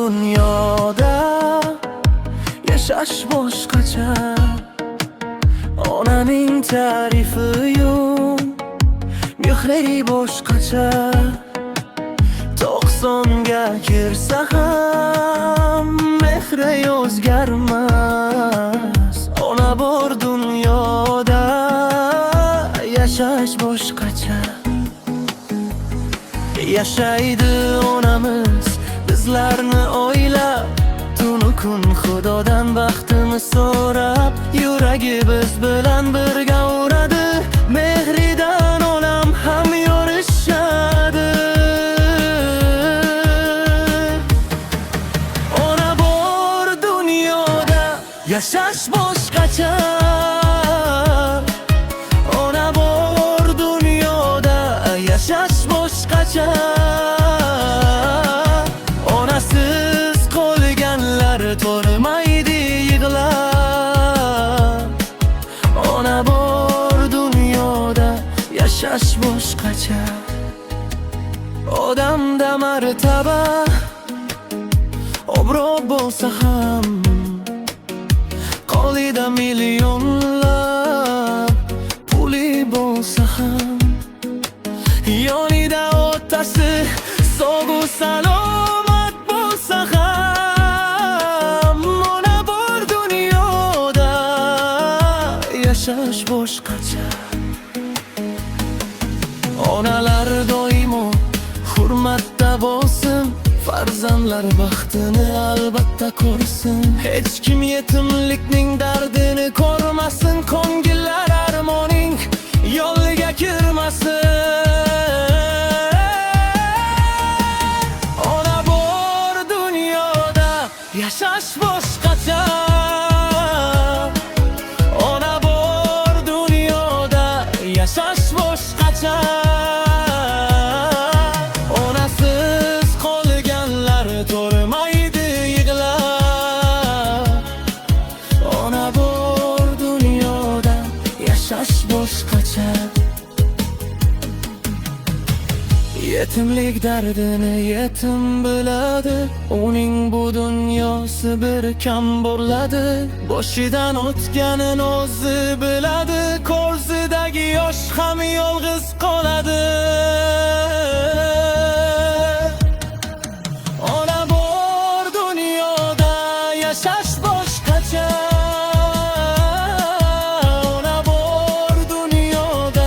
dunyoda yashash boshqacha. Onaning ta'rifi-yu mehri boshqacha. 90ga kirsa ham mehri o'zgarmas. Ona bor dunyoda yashash boshqacha. Yashaydi onamiz bizlarni o'ylab, tunu kun Xudodan baxtini so'rab, yuragi biz bilan birga uradi. Mehridan onam ham yorishadi. Ona bor dunyoda yashash boshqacha. Ona bor dunyoda yashash boshqacha. Onasiz qolganlar to'rmaydi yig'lab. Ona bor dunyoda yashash boshqacha. Odamda martaba obro' bo'lsa ham, qo'lida millionlab puli bo'lsa ham, yonida otasi sog'-u salomat bo'lsa ham, ona bor dunyoda yashash boshqacha. Onalar doimo hurmatda bo'lsin, farzandlar baxtini albatta ko'rsin. Hech kim yetimlikning dardini ko'rmasin, ko'ngillar armoning yo'liga kirmasin. Ona bor dunyoda yashash boshqacha. Ona bor dunyoda yashash boshqacha. Onasiz qolganlar to'rmaydi yig'lab. Ona bor dunyoda yashash boshqacha. Yetimlik dardini yetim biladi, uning bu dunyosi bir kam bo'ladi. Boshidan o'tganin o'zi biladi, ko'zidagi yosh ham yolg'iz qoladi. Ona bor dunyoda yashash boshqacha. Ona bor dunyoda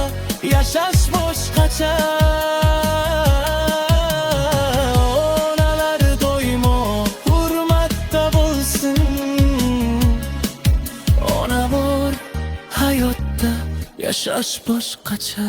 yashash boshqacha. Onalar doimo hurmatda bo'lsin. Ona bor hayotda yashash boshqacha.